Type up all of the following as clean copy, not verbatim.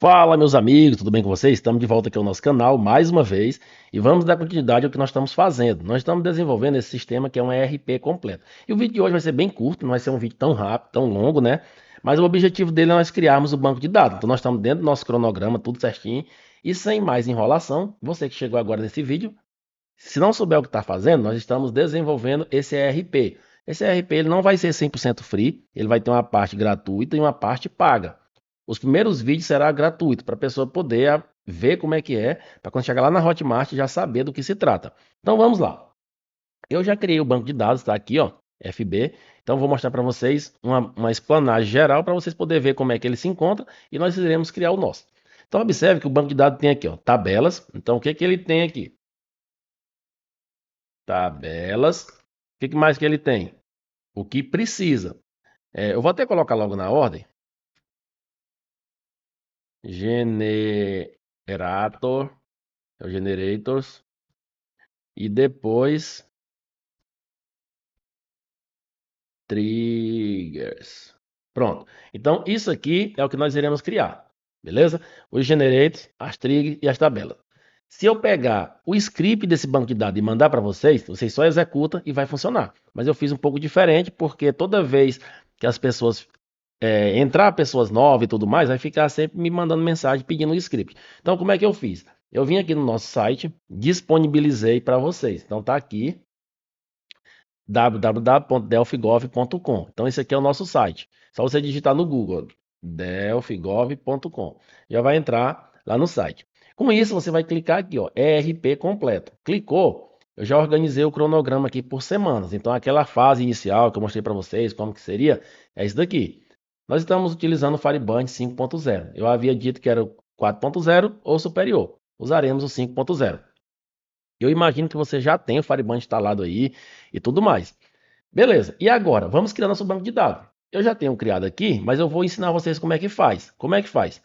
Fala, meus amigos, tudo bem com vocês? Estamos de volta aqui ao nosso canal mais uma vez e vamos dar continuidade ao que nós estamos fazendo. Nós estamos desenvolvendo esse sistema que é um ERP completo. E o vídeo de hoje vai ser bem curto, não vai ser um vídeo tão rápido, tão longo, né? Mas o objetivo dele é nós criarmos o banco de dados. Então nós estamos dentro do nosso cronograma, tudo certinho. E sem mais enrolação, você que chegou agora nesse vídeo, se não souber o que está fazendo, nós estamos desenvolvendo esse ERP. Esse ERP ele não vai ser 100% free, ele vai ter uma parte gratuita e uma parte paga. Os primeiros vídeos será gratuito para a pessoa poder ver como é que é, para quando chegar lá na Hotmart já saber do que se trata. Então vamos lá. Eu já criei o banco de dados, está aqui, ó, FB. Então vou mostrar para vocês uma explanagem geral para vocês poderem ver como é que ele se encontra e nós iremos criar o nosso. Então observe que o banco de dados tem aqui, ó, tabelas. Então o que que ele tem aqui? Tabelas. O que mais que ele tem? O que precisa. Eu vou até colocar logo na ordem. Generator, é o generators, e depois triggers. Pronto. Então isso aqui é o que nós iremos criar, beleza? Os generators, as triggers e as tabelas. Se eu pegar o script desse banco de dados e mandar para vocês, vocês só executam e vai funcionar. Mas eu fiz um pouco diferente porque toda vez que as pessoas entrar pessoas novas e tudo mais, vai ficar sempre me mandando mensagem pedindo o script. Então, como é que eu fiz? Eu vim aqui no nosso site, disponibilizei para vocês. Então, tá aqui www.delfigov.com. Então, esse aqui é o nosso site. Só você digitar no Google delfigov.com. Já vai entrar lá no site. Com isso, você vai clicar aqui, ó, ERP completo. Clicou, eu já organizei o cronograma aqui por semanas. Então, aquela fase inicial que eu mostrei para vocês, como que seria, é isso daqui. Nós estamos utilizando o Firebird 5.0. Eu havia dito que era o 4.0 ou superior. Usaremos o 5.0. Eu imagino que você já tem o Firebird instalado aí e tudo mais. Beleza, e agora? Vamos criar nosso banco de dados. Eu já tenho criado aqui, mas eu vou ensinar vocês como é que faz. Como é que faz?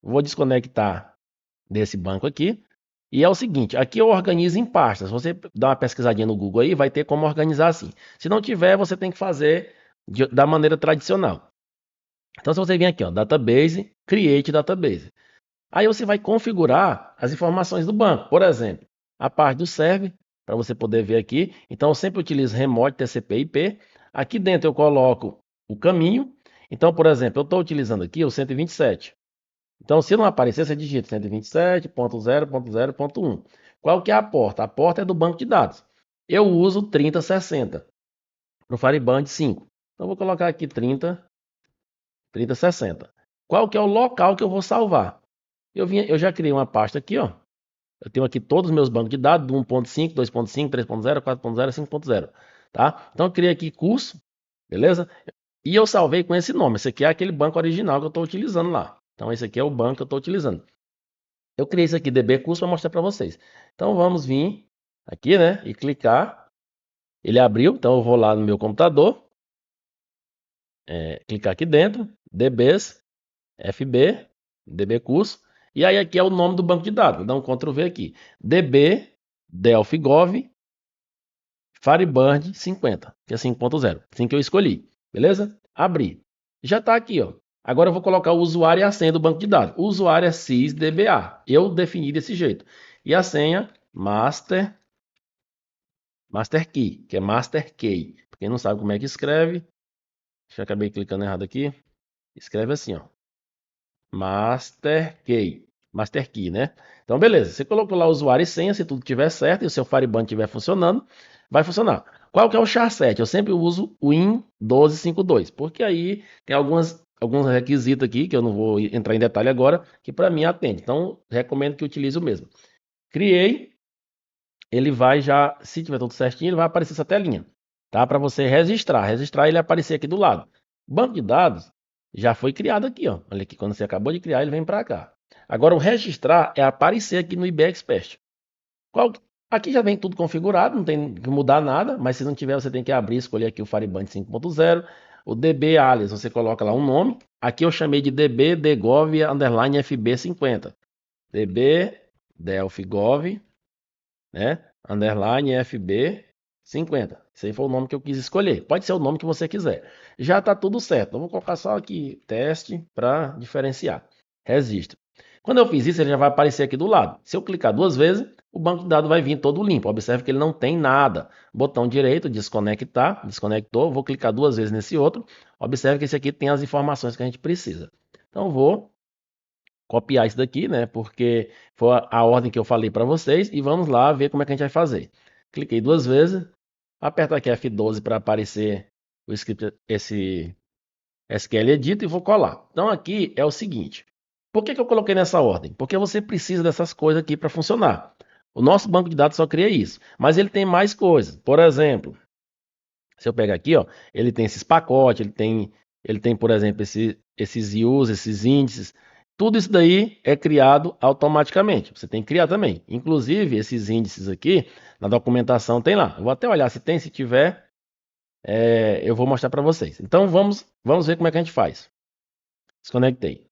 Vou desconectar desse banco aqui. E é o seguinte, aqui eu organizo em pastas. Você dá uma pesquisadinha no Google aí, vai ter como organizar assim. Se não tiver, você tem que fazer da maneira tradicional. Então, se você vir aqui, ó, Database, Create Database. Aí você vai configurar as informações do banco. Por exemplo, a parte do server, para você poder ver aqui. Então, eu sempre utilizo Remote TCP/IP. Aqui dentro eu coloco o caminho. Então, por exemplo, eu estou utilizando aqui o 127. Então, se não aparecer, você digita 127.0.0.1. Qual que é a porta? A porta é do banco de dados. Eu uso 3060 para o Firebird 5. Então, eu vou colocar aqui 3060. Qual que é o local que eu vou salvar? Eu já criei uma pasta aqui, ó. Eu tenho aqui todos os meus bancos de dados, do 1.5, 2.5, 3.0, 4.0, 5.0, tá? Então eu criei aqui curso, beleza? E eu salvei com esse nome. Esse aqui é aquele banco original que eu estou utilizando lá. Então esse aqui é o banco que eu estou utilizando. Eu criei isso aqui, DB curso, para mostrar para vocês. Então vamos vir aqui, né? E clicar. Ele abriu, então eu vou lá no meu computador. Clicar aqui dentro, DBs, FB, DB curso. E aí aqui é o nome do banco de dados. Vou dar um Ctrl V aqui. DB Delphi Gov Firebird 50, que é 5.0. Assim que eu escolhi. Beleza? Abri. Já está aqui, ó. Agora eu vou colocar o usuário e a senha do banco de dados. O usuário é sysdba. Eu defini desse jeito. E a senha master key, que é master key. Pra quem não sabe como é que escreve, já acabei clicando errado aqui. Escreve assim, ó. Master Key, né? Então, beleza. Você colocou lá o usuário e senha, se tudo estiver certo e o seu Firebird estiver funcionando, vai funcionar. Qual que é o char7? Eu sempre uso o Win1252, porque aí tem alguns requisitos aqui, que eu não vou entrar em detalhe agora, que para mim atende. Então, recomendo que utilize o mesmo. Criei, ele vai já, se tiver tudo certinho, ele vai aparecer essa telinha, tá? Para você registrar. Registrar, ele aparecer aqui do lado. Banco de dados já foi criado aqui, ó. Olha aqui, quando você acabou de criar, ele vem para cá. Agora, o registrar é aparecer aqui no IB Expert. Aqui já vem tudo configurado, não tem que mudar nada, mas se não tiver, você tem que abrir, escolher aqui o Firebird 5.0. O DB alias, você coloca lá um nome. Aqui eu chamei de DB Degov _ FB50. DB Delphi Gov, né? Underline FB 50. Esse aí foi o nome que eu quis escolher. Pode ser o nome que você quiser. Já está tudo certo. Eu vou colocar só aqui teste para diferenciar. Registro. Quando eu fiz isso, ele já vai aparecer aqui do lado. Se eu clicar 2 vezes, o banco de dados vai vir todo limpo. Observe que ele não tem nada. Botão direito, desconectar, desconectou. Vou clicar 2 vezes nesse outro. Observe que esse aqui tem as informações que a gente precisa. Então vou copiar isso daqui, né? Porque foi a ordem que eu falei para vocês. E vamos lá ver como é que a gente vai fazer. Cliquei 2 vezes. Aperto aqui F12 para aparecer o script, esse SQL Edit e vou colar. Então aqui é o seguinte. Por que eu coloquei nessa ordem? Porque você precisa dessas coisas aqui para funcionar. O nosso banco de dados só cria isso. Mas ele tem mais coisas. Por exemplo, se eu pegar aqui, ó, ele tem esses pacotes, ele tem, por exemplo, esses views, esses índices. Tudo isso daí é criado automaticamente. Você tem que criar também. Inclusive, esses índices aqui, na documentação tem lá. Eu vou até olhar se tem, se tiver, eu vou mostrar para vocês. Então, vamos ver como é que a gente faz. Desconectei.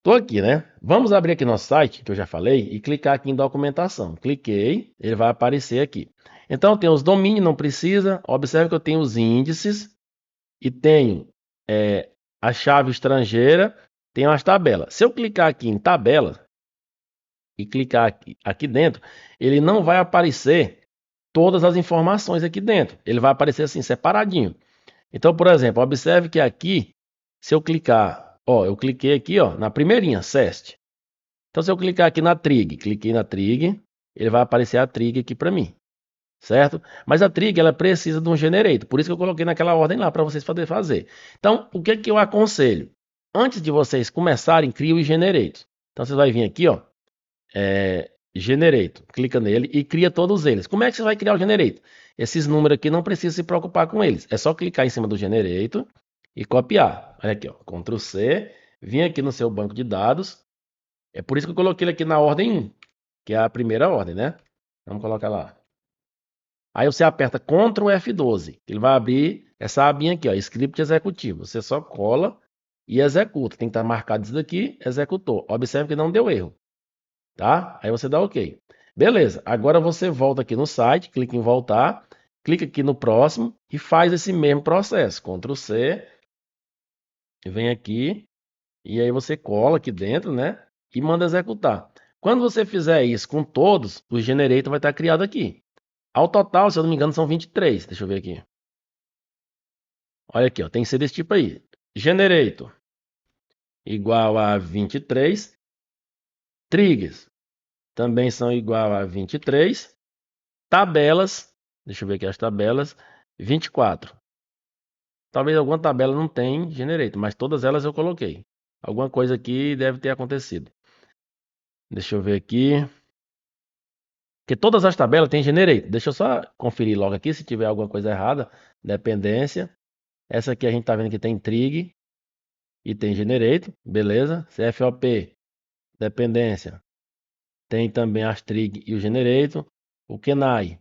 Estou aqui, né? Vamos abrir aqui nosso site, que eu já falei, e clicar aqui em documentação. Cliquei, ele vai aparecer aqui. Então, tem os domínios, não precisa. Observe que eu tenho os índices e tenho a chave estrangeira, tenho as tabelas. Se eu clicar aqui em tabela e clicar aqui dentro, ele não vai aparecer todas as informações aqui dentro. Ele vai aparecer assim, separadinho. Então, por exemplo, observe que aqui, se eu clicar, ó, eu cliquei aqui, ó, na primeirinha, SEST. Então, se eu clicar aqui na trig, cliquei na trig, ele vai aparecer a trig aqui para mim, certo? Mas a trig, ela precisa de um generator, por isso que eu coloquei naquela ordem lá para vocês poderem fazer. Então, o que eu aconselho? Antes de vocês começarem, cria o generator. Então, você vai vir aqui, ó, generator, clica nele e cria todos eles. Como é que você vai criar o generator? Esses números aqui não precisa se preocupar com eles. É só clicar em cima do generator e copiar. Olha aqui, ó, Ctrl C, vim aqui no seu banco de dados. É por isso que eu coloquei ele aqui na ordem 1, que é a primeira ordem, né? Vamos colocar lá. Aí você aperta Ctrl F12, ele vai abrir essa abinha aqui, ó, script executivo. Você só cola e executa. Tem que estar marcado isso daqui, executou. Observe que não deu erro, tá? Aí você dá OK. Beleza, agora você volta aqui no site, clica em voltar, clica aqui no próximo e faz esse mesmo processo. Ctrl C, vem aqui e aí você cola aqui dentro, né? E manda executar. Quando você fizer isso com todos, o generator vai estar criado aqui. Ao total, se eu não me engano, são 23. Deixa eu ver aqui. Olha aqui, ó, tem que ser desse tipo aí. Generator igual a 23. Triggers também são igual a 23. Tabelas, deixa eu ver aqui as tabelas, 24. Talvez alguma tabela não tenha generator, mas todas elas eu coloquei. Alguma coisa aqui deve ter acontecido. Deixa eu ver aqui. Porque todas as tabelas têm generator. Deixa eu só conferir logo aqui se tiver alguma coisa errada. Dependência. Essa aqui a gente tá vendo que tem trig e tem generator. Beleza. CFOP. Dependência. Tem também as trig e o generator. O Kenai.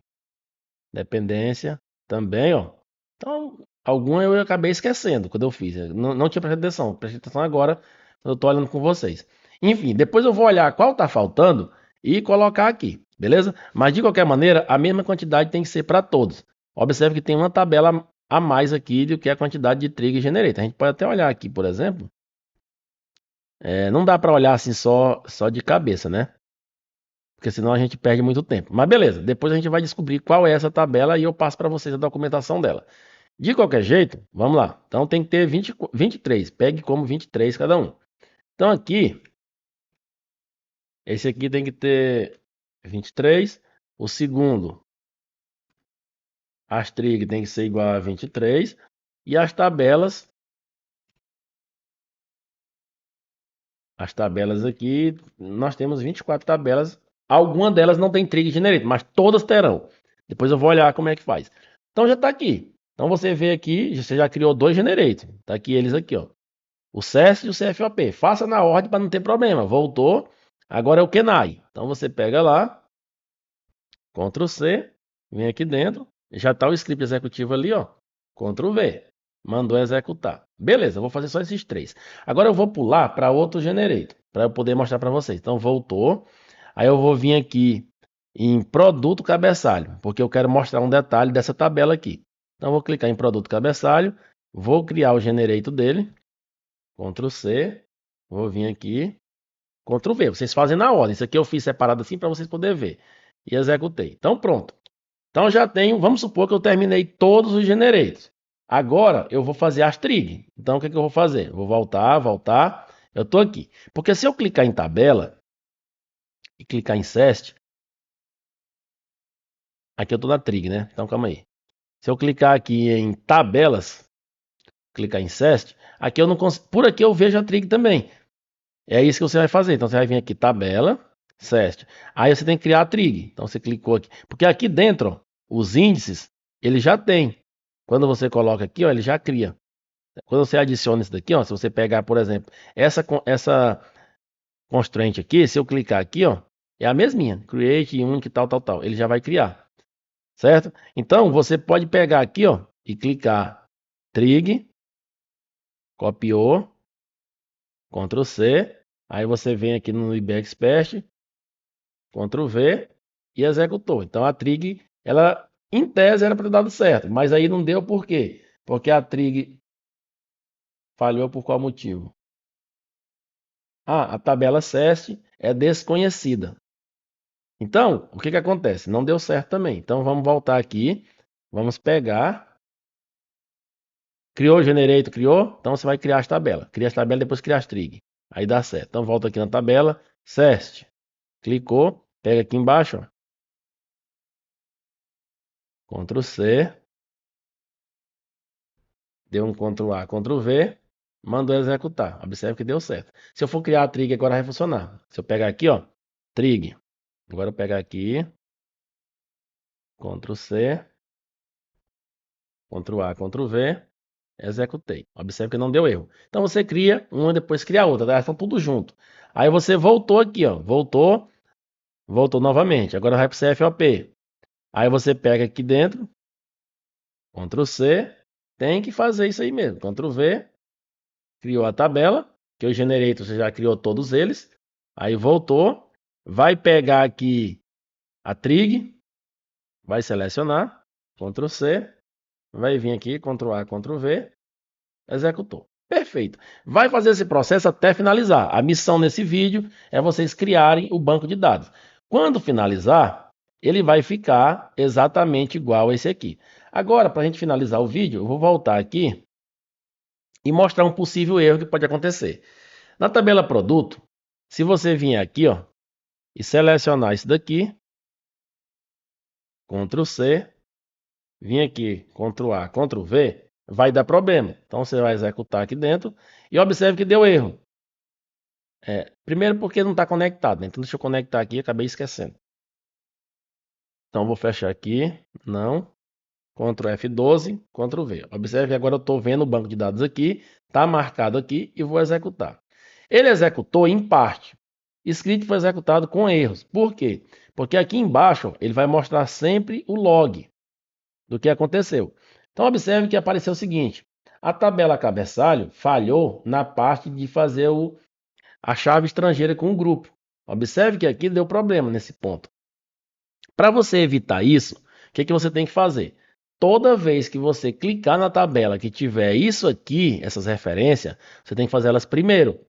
Dependência. Também, ó. Então, alguma eu acabei esquecendo quando eu fiz. Eu não tinha prestado atenção. Prestei atenção agora quando eu tô olhando com vocês. Enfim, depois eu vou olhar qual tá faltando e colocar aqui. Beleza? Mas de qualquer maneira, a mesma quantidade tem que ser para todos. Observe que tem uma tabela a mais aqui do que a quantidade de trigger e generator. A gente pode até olhar aqui, por exemplo. Não dá para olhar assim só de cabeça, né? Porque senão a gente perde muito tempo. Mas beleza, depois a gente vai descobrir qual é essa tabela e eu passo para vocês a documentação dela. De qualquer jeito, vamos lá. Então tem que ter 23. Pegue como 23 cada um. Então aqui, esse aqui tem que ter 23. O segundo, as trig tem que ser igual a 23. E as tabelas aqui, nós temos 24 tabelas. Algumas delas não tem trig generator, mas todas terão. Depois eu vou olhar como é que faz. Então já está aqui. Então você vê aqui, você já criou 2 generators. Está aqui eles aqui, ó. O CES e o CFOP. Faça na ordem para não ter problema. Voltou. Agora é o Kenai. Então você pega lá, Ctrl C, vem aqui dentro. Já está o script executivo ali, ó. Ctrl V. Mandou executar. Beleza, eu vou fazer só esses 3. Agora eu vou pular para outro generator, para eu poder mostrar para vocês. Então voltou. Aí eu vou vir aqui em produto cabeçalho, porque eu quero mostrar um detalhe dessa tabela aqui. Então eu vou clicar em produto cabeçalho, vou criar o generator dele. Ctrl C, vou vir aqui, Ctrl V. Vocês fazem na ordem. Isso aqui eu fiz separado assim para vocês poderem ver. E executei. Então pronto. Então já tenho, vamos supor que eu terminei todos os generators. Agora eu vou fazer as trig. Então o que, que eu vou fazer? Eu vou voltar. Eu estou aqui. Porque se eu clicar em tabela e clicar em SEST, aqui eu estou na trig, né? Então calma aí. Se eu clicar aqui em tabelas, clicar em SEST, aqui eu não consigo, por aqui eu vejo a trig também. É isso que você vai fazer. Então você vai vir aqui, tabela, SEST. Aí você tem que criar a trig. Então você clicou aqui. Porque aqui dentro, ó, os índices, ele já tem. Quando você coloca aqui, ó, ele já cria. Quando você adiciona isso daqui, ó, se você pegar, por exemplo, essa constraint aqui, se eu clicar aqui, ó, é a mesminha. Create, unique, tal. Ele já vai criar. Certo? Então você pode pegar aqui, ó, e clicar trig, copiou, Ctrl C, aí você vem aqui no IB Expert, Ctrl V e executou. Então a trig, ela em tese era para ter dado certo, mas aí não deu por quê? Porque a trig falhou por qual motivo? Ah, a tabela SEST é desconhecida. Então, o que que acontece? Não deu certo também. Então vamos voltar aqui, vamos pegar, criou o generator, criou, então você vai criar as tabelas. Cria as tabelas, depois cria as trig. Aí dá certo. Então volta aqui na tabela, SEST, clicou, pega aqui embaixo, ó, Ctrl C, deu um Ctrl A, Ctrl V, mandou executar. Observe que deu certo. Se eu for criar a trig agora vai funcionar. Se eu pegar aqui, ó, trig. Agora eu pegar aqui, Ctrl C, Ctrl A, Ctrl V, executei. Observe que não deu erro. Então você cria uma e depois cria outra, tá? Estão tudo junto. Aí você voltou aqui, ó, voltou novamente. Agora vai para o CFOP. Aí você pega aqui dentro, Ctrl C, tem que fazer isso aí mesmo. Ctrl V, criou a tabela, que eu generei, você já criou todos eles. Aí voltou, vai pegar aqui a trig, vai selecionar, Ctrl C, vai vir aqui, Ctrl A, Ctrl V, executou. Perfeito. Vai fazer esse processo até finalizar. A missão nesse vídeo é vocês criarem o banco de dados. Quando finalizar, ele vai ficar exatamente igual a esse aqui. Agora, para a gente finalizar o vídeo, eu vou voltar aqui e mostrar um possível erro que pode acontecer. Na tabela produto, se você vir aqui, ó, e selecionar isso daqui, Ctrl C, vir aqui, Ctrl A, Ctrl V, vai dar problema. Então você vai executar aqui dentro e observe que deu erro. Primeiro porque não está conectado, né? Então deixa eu conectar aqui, acabei esquecendo. Então vou fechar aqui, não. Ctrl F12, Ctrl V. Observe que agora eu estou vendo o banco de dados aqui, está marcado aqui e vou executar. Ele executou em parte. Script foi executado com erros. Por quê? Porque aqui embaixo ele vai mostrar sempre o log do que aconteceu. Então observe que apareceu o seguinte: a tabela cabeçalho falhou na parte de fazer a chave estrangeira com o grupo. Observe que aqui deu problema nesse ponto. Para você evitar isso, o que você tem que fazer? Toda vez que você clicar na tabela que tiver isso aqui, essas referências, você tem que fazer elas primeiro.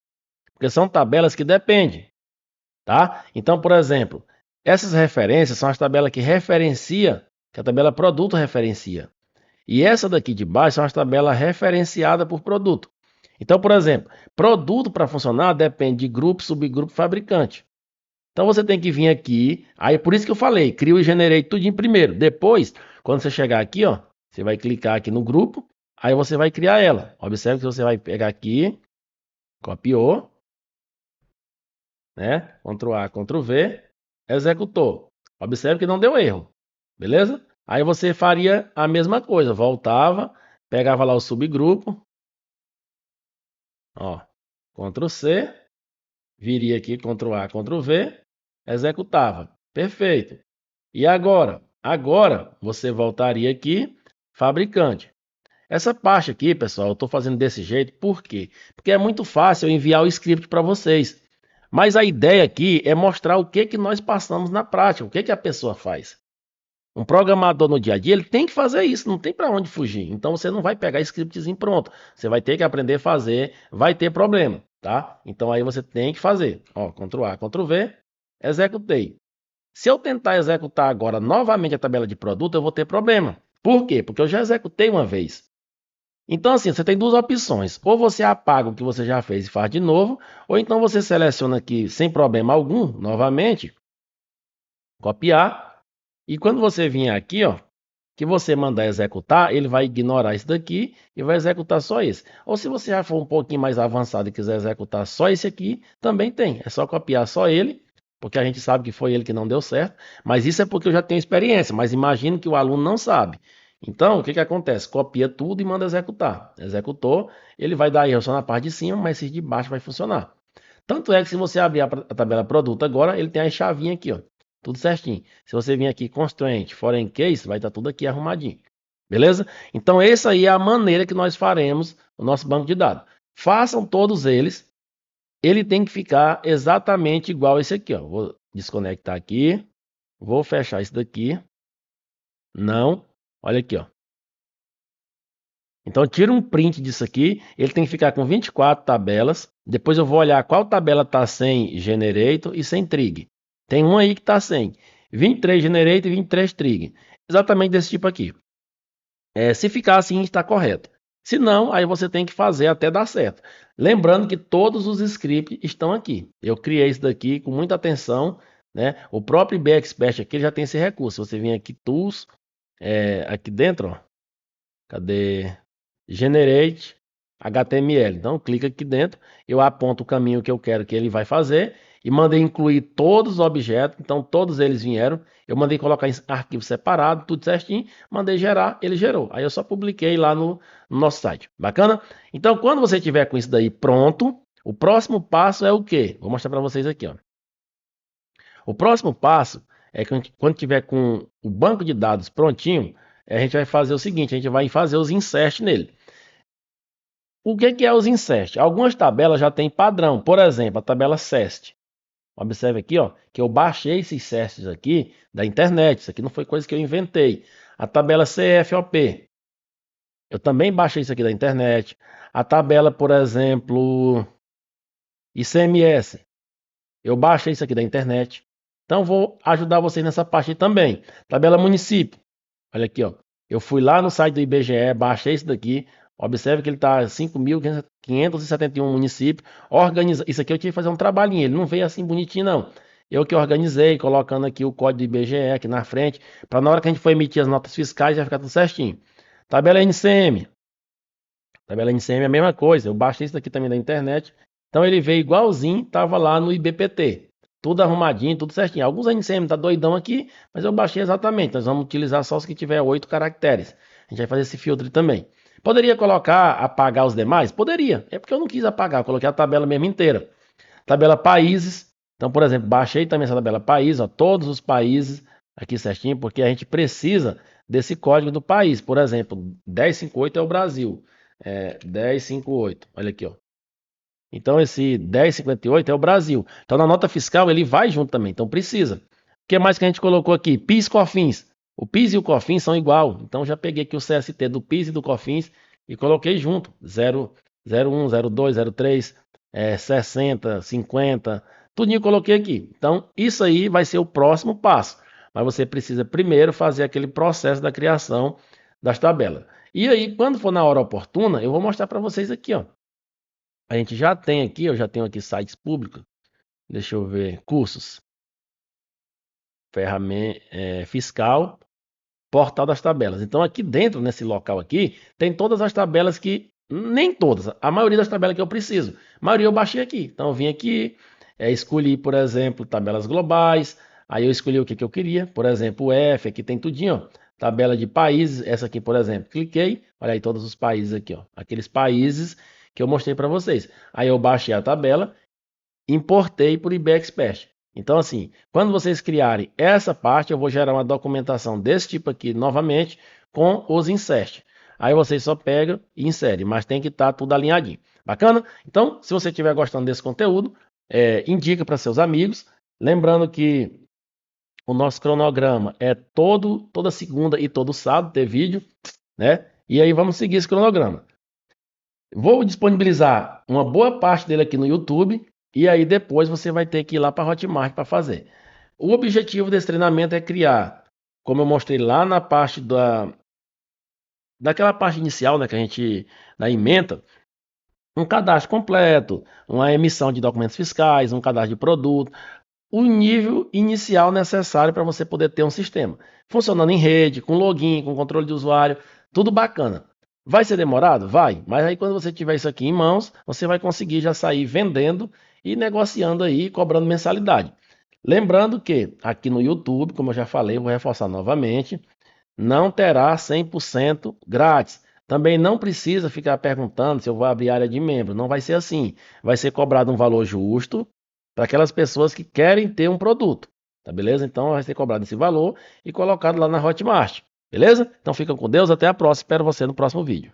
Porque são tabelas que dependem. Tá? Então, por exemplo, essas referências são as tabelas que referencia, que a tabela produto referencia. E essa daqui de baixo são as tabelas referenciadas por produto. Então, por exemplo, produto para funcionar depende de grupo, subgrupo, fabricante. Então você tem que vir aqui, aí por isso que eu falei, crio e generei tudo em primeiro. Depois, quando você chegar aqui, ó, você vai clicar aqui no grupo, aí você vai criar ela. Observe que você vai pegar aqui, copiou, né? Ctrl A, Ctrl V, executou. Observe que não deu erro, beleza? Aí você faria a mesma coisa, voltava, pegava lá o subgrupo, ó, Ctrl C, viria aqui, Ctrl A, Ctrl V, executava. Perfeito. E agora? Agora você voltaria aqui, fabricante. Essa parte aqui, pessoal, eu estou fazendo desse jeito, por quê? Porque é muito fácil eu enviar o script para vocês. Mas a ideia aqui é mostrar o que nós passamos na prática, o que a pessoa faz. Um programador no dia a dia, ele tem que fazer isso, não tem para onde fugir. Então você não vai pegar scriptzinho pronto. Você vai ter que aprender a fazer, vai ter problema. tá? Então aí você tem que fazer, ó, Ctrl A, Ctrl V, executei. Se eu tentar executar agora novamente a tabela de produto, eu vou ter problema. Por quê? Porque eu já executei uma vez. Então, assim, você tem duas opções. Ou você apaga o que você já fez e faz de novo, ou então você seleciona aqui sem problema algum, novamente, copiar. E quando você vier aqui, ó, que você mandar executar, ele vai ignorar isso daqui e vai executar só esse. Ou se você já for um pouquinho mais avançado e quiser executar só esse aqui, também tem. É só copiar só ele, porque a gente sabe que foi ele que não deu certo. Mas isso é porque eu já tenho experiência, mas imagine que o aluno não sabe. Então, o que acontece? Copia tudo e manda executar. Executou, ele vai dar erro só na parte de cima, mas esse de baixo vai funcionar. Tanto é que se você abrir a tabela produto agora, ele tem a chavinha aqui, ó. Tudo certinho. Se você vir aqui constraint, foreign case, vai estar tudo aqui arrumadinho. Beleza? Então essa aí é a maneira que nós faremos o nosso banco de dados. Façam todos eles. Ele tem que ficar exatamente igual esse aqui, ó. Vou desconectar aqui. Vou fechar isso daqui. Não. Olha aqui, ó. Então tira um print disso aqui, ele tem que ficar com 24 tabelas. Depois eu vou olhar qual tabela está sem generator e sem trig. Tem uma aí que está sem 23 generator e 23 trig. Exatamente desse tipo aqui. Se ficar assim, está correto. Se não, aí você tem que fazer até dar certo. Lembrando que todos os scripts estão aqui. Eu criei isso daqui com muita atenção, né? O próprio IB Expert aqui já tem esse recurso. Você vem aqui, Tools, aqui dentro, ó. Cadê? Generate HTML. Então, clica aqui dentro, eu aponto o caminho que eu quero que ele vai fazer e mandei incluir todos os objetos. Então, todos eles vieram. Eu mandei colocar em arquivo separado, tudo certinho. Mandei gerar, ele gerou. Aí eu só publiquei lá no nosso site. Bacana? Então, quando você tiver com isso daí pronto, o próximo passo é o quê? Vou mostrar para vocês aqui, ó. O próximo passo é que quando tiver com o banco de dados prontinho, a gente vai fazer o seguinte, a gente vai fazer os inserts nele. O que é os inserts? Algumas tabelas já têm padrão, por exemplo, a tabela SEST. Observe aqui, ó, que eu baixei esses SESTs aqui da internet, isso aqui não foi coisa que eu inventei. A tabela CFOP, eu também baixei isso aqui da internet. A tabela, por exemplo, ICMS, eu baixei isso aqui da internet. Então, vou ajudar vocês nessa parte também. Tabela município, olha aqui, ó. Eu fui lá no site do IBGE, baixei isso daqui. Observe que ele está 5.571 municípios. Isso aqui eu tive que fazer um trabalhinho. Ele não veio assim bonitinho, não. Eu que organizei, colocando aqui o código do IBGE aqui na frente, para na hora que a gente for emitir as notas fiscais já ficar tudo certinho. Tabela NCM. Tabela NCM é a mesma coisa. Eu baixei isso daqui também da internet. Então ele veio igualzinho, estava lá no IBPT. Tudo arrumadinho, tudo certinho. Alguns NCM tá doidão aqui, mas eu baixei exatamente. Nós vamos utilizar só os que tiver 8 caracteres. A gente vai fazer esse filtro também. Poderia colocar, apagar os demais? Poderia. É porque eu não quis apagar, eu coloquei a tabela mesmo inteira. Tabela países. Então, por exemplo, baixei também essa tabela país, ó, todos os países aqui certinho, porque a gente precisa desse código do país. Por exemplo, 1058 é o Brasil. 1058, olha aqui, ó. Então, esse 1058 é o Brasil. Então, na nota fiscal, ele vai junto também. Então, precisa. O que mais que a gente colocou aqui? PIS e COFINS. O PIS e o COFINS são igual. Então, já peguei aqui o CST do PIS e do COFINS e coloquei junto. 01, 02, 03, 60, 50. Tudinho eu coloquei aqui. Então, isso aí vai ser o próximo passo. Mas você precisa primeiro fazer aquele processo da criação das tabelas. E aí, quando for na hora oportuna, eu vou mostrar para vocês aqui, ó. A gente já tem aqui, eu já tenho aqui sites públicos. Deixa eu ver, cursos, ferramenta fiscal, portal das tabelas. Então aqui dentro, nesse local aqui, tem todas as tabelas que, nem todas, a maioria das tabelas que eu preciso. A maioria eu baixei aqui. Então eu vim aqui, escolhi, por exemplo, tabelas globais. Aí eu escolhi o que, que eu queria. Por exemplo, o F, aqui tem tudinho, ó. Tabela de países, essa aqui, por exemplo. Cliquei, olha aí todos os países aqui, ó. Aqueles países que eu mostrei para vocês. Aí eu baixei a tabela, importei por IB Expert. Então, assim, quando vocês criarem essa parte, eu vou gerar uma documentação desse tipo aqui novamente com os inserts. Aí vocês só pegam e inserem, mas tem que estar tudo alinhadinho. Bacana? Então, se você estiver gostando desse conteúdo, indica para seus amigos. Lembrando que o nosso cronograma é toda segunda e todo sábado ter vídeo, né? E aí vamos seguir esse cronograma. Vou disponibilizar uma boa parte dele aqui no YouTube e aí depois você vai ter que ir lá para a Hotmart para fazer. O objetivo desse treinamento é criar, como eu mostrei lá na parte daquela parte inicial, né, que a gente na ementa, um cadastro completo, uma emissão de documentos fiscais, um cadastro de produto, o nível inicial necessário para você poder ter um sistema funcionando em rede, com login, com controle de usuário, tudo bacana. Vai ser demorado? Vai, mas aí quando você tiver isso aqui em mãos, você vai conseguir já sair vendendo e negociando aí, cobrando mensalidade. Lembrando que aqui no YouTube, como eu já falei, eu vou reforçar novamente, não terá 100% grátis. Também não precisa ficar perguntando se eu vou abrir área de membro. Não vai ser assim. Vai ser cobrado um valor justo para aquelas pessoas que querem ter um produto. Tá beleza? Então vai ser cobrado esse valor e colocado lá na Hotmart. Beleza? Então fica com Deus. Até a próxima. Espero você no próximo vídeo.